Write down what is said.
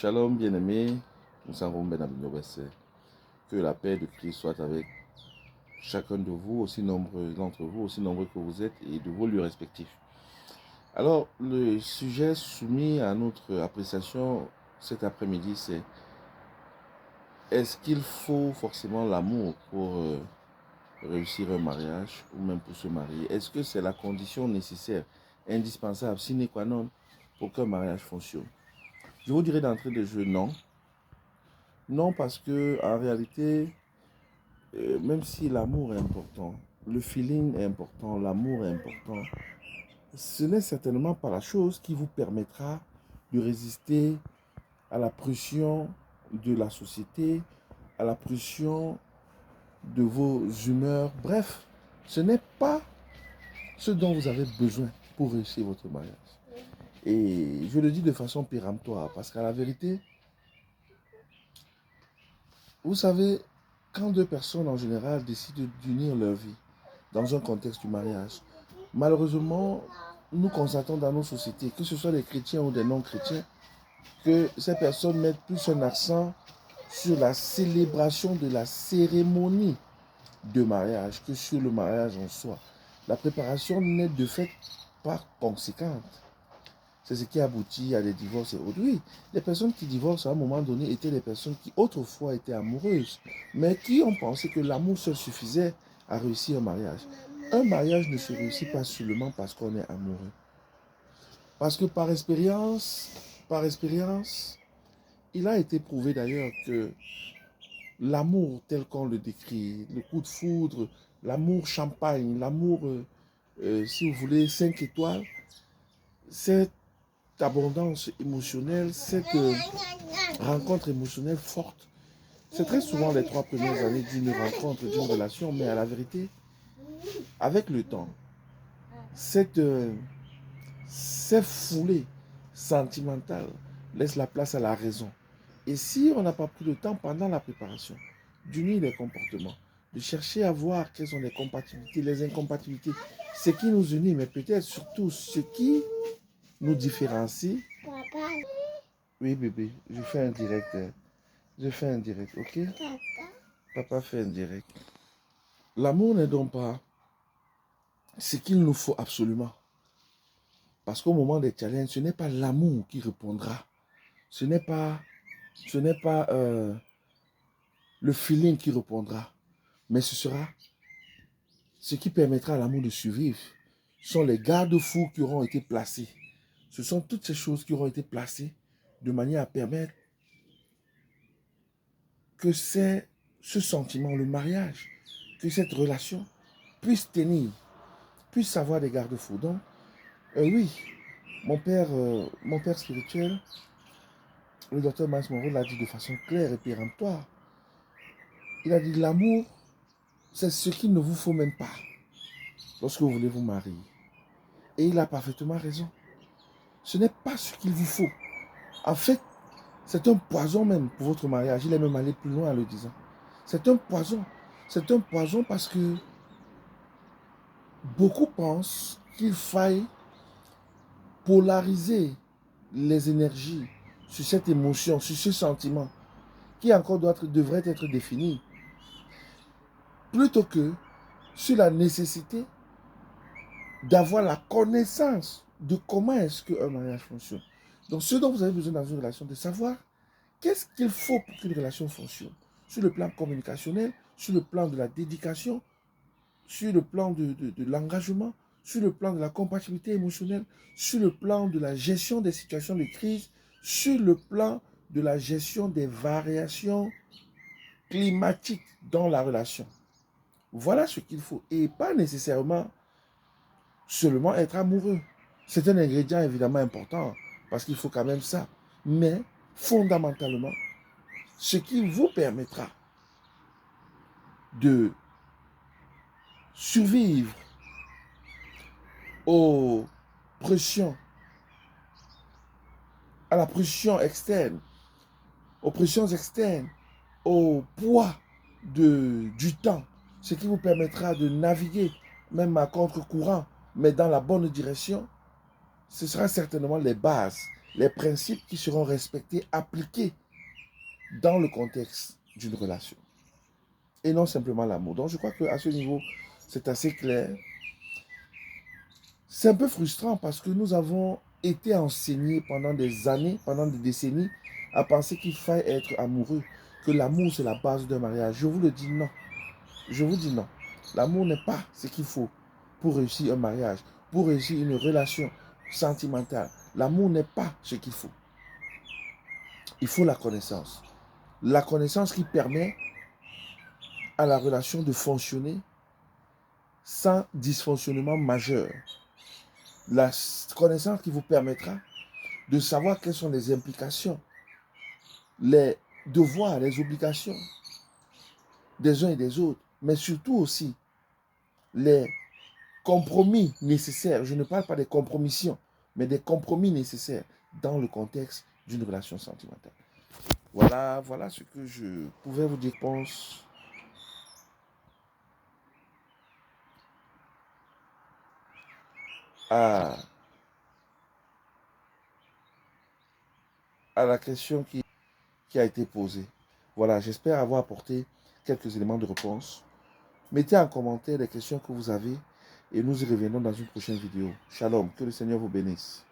Shalom bien-aimés, nous avons ben que la paix de Christ soit avec chacun de vous, aussi nombreux d'entre vous, aussi nombreux que vous êtes, et de vos lieux respectifs. Alors, le sujet soumis à notre appréciation cet après-midi, c'est: est-ce qu'il faut forcément l'amour pour réussir un mariage ou même pour se marier? Est-ce que c'est la condition nécessaire, indispensable, sine qua non, pour qu'un mariage fonctionne? Je vous dirais d'entrée de jeu non. Non, parce que en réalité, même si l'amour est important, le feeling est important, l'amour est important, ce n'est certainement pas la chose qui vous permettra de résister à la pression de la société, à la pression de vos humeurs. Bref, ce n'est pas ce dont vous avez besoin pour réussir votre mariage. Et je le dis de façon péremptoire, parce qu'à la vérité, vous savez, quand deux personnes en général décident d'unir leur vie dans un contexte du mariage, malheureusement, nous constatons dans nos sociétés, que ce soit des chrétiens ou des non-chrétiens, que ces personnes mettent plus un accent sur la célébration de la cérémonie de mariage que sur le mariage en soi. La préparation n'est de fait pas conséquente. C'est ce qui aboutit à des divorces et autres. Oui, les personnes qui divorcent à un moment donné étaient des personnes qui autrefois étaient amoureuses, mais qui ont pensé que l'amour seul suffisait à réussir un mariage. Un mariage ne se réussit pas seulement parce qu'on est amoureux. Parce que par expérience, il a été prouvé d'ailleurs que l'amour tel qu'on le décrit, le coup de foudre, l'amour champagne, l'amour, si vous voulez, 5 étoiles, cette abondance émotionnelle, cette rencontre émotionnelle forte, c'est très souvent les 3 premières années d'une rencontre, d'une relation, mais à la vérité, avec le temps, cette foulée sentimentale laisse la place à la raison. Et si on n'a pas pris le temps pendant la préparation d'unir les comportements, de chercher à voir quelles sont les compatibilités, les incompatibilités, ce qui nous unit, mais peut-être surtout ce qui nous différencie. Papa. Oui bébé, je fais un direct. Je fais un direct, ok? Papa fait un direct. L'amour n'est donc pas ce qu'il nous faut absolument. Parce qu'au moment des challenges, ce n'est pas l'amour qui répondra. Ce n'est pas le feeling qui répondra. Mais ce sera ce qui permettra à l'amour de survivre. Ce sont les garde-fous qui auront été placés. Ce sont toutes ces choses qui auront été placées de manière à permettre que ce sentiment, le mariage, que cette relation puisse tenir, puisse avoir des garde-fous. Donc, oui, mon père spirituel, le docteur Miles Monroe l'a dit de façon claire et péremptoire. Il a dit: l'amour, c'est ce qu'il ne vous faut même pas lorsque vous voulez vous marier. Et il a parfaitement raison. Ce n'est pas ce qu'il vous faut. En fait, c'est un poison même pour votre mariage. Il est même allé plus loin en le disant. C'est un poison. C'est un poison parce que beaucoup pensent qu'il faille polariser les énergies sur cette émotion, sur ce sentiment qui encore devrait être défini, plutôt que sur la nécessité d'avoir la connaissance de comment est-ce qu'un mariage fonctionne. Donc, ce dont vous avez besoin dans une relation, de savoir qu'est-ce qu'il faut pour qu'une relation fonctionne. Sur le plan communicationnel, sur le plan de la dédication, sur le plan de l'engagement, sur le plan de la compatibilité émotionnelle, sur le plan de la gestion des situations de crise, sur le plan de la gestion des variations climatiques dans la relation. Voilà ce qu'il faut. Et pas nécessairement seulement être amoureux. C'est un ingrédient évidemment important, parce qu'il faut quand même ça. Mais fondamentalement, ce qui vous permettra de survivre aux pressions, à la pression externe, aux pressions externes, au poids du temps, ce qui vous permettra de naviguer, même à contre-courant, mais dans la bonne direction, ce sera certainement les bases les principes qui seront respectés, appliqués dans le contexte d'une relation. Et non simplement l'amour. Donc je crois qu'à ce niveau, c'est assez clair. C'est un peu frustrant parce que nous avons été enseignés pendant des années, pendant des décennies, à penser qu'il faille être amoureux, que l'amour c'est la base d'un mariage. Je vous le dis non. Je vous dis non. L'amour n'est pas ce qu'il faut pour réussir un mariage, pour réussir une relation sentimentale. L'amour n'est pas ce qu'il faut. Il faut la connaissance. La connaissance qui permet à la relation de fonctionner sans dysfonctionnement majeur. La connaissance qui vous permettra de savoir quelles sont les implications, les devoirs, les obligations des uns et des autres, mais surtout aussi les compromis nécessaires. Je ne parle pas des compromissions, mais des compromis nécessaires dans le contexte d'une relation sentimentale. Voilà ce que je pouvais vous dire. Je pense à la question qui a été posée. Voilà, j'espère avoir apporté quelques éléments de réponse. Mettez en commentaire les questions que vous avez et nous y reviendrons dans une prochaine vidéo. Shalom, que le Seigneur vous bénisse.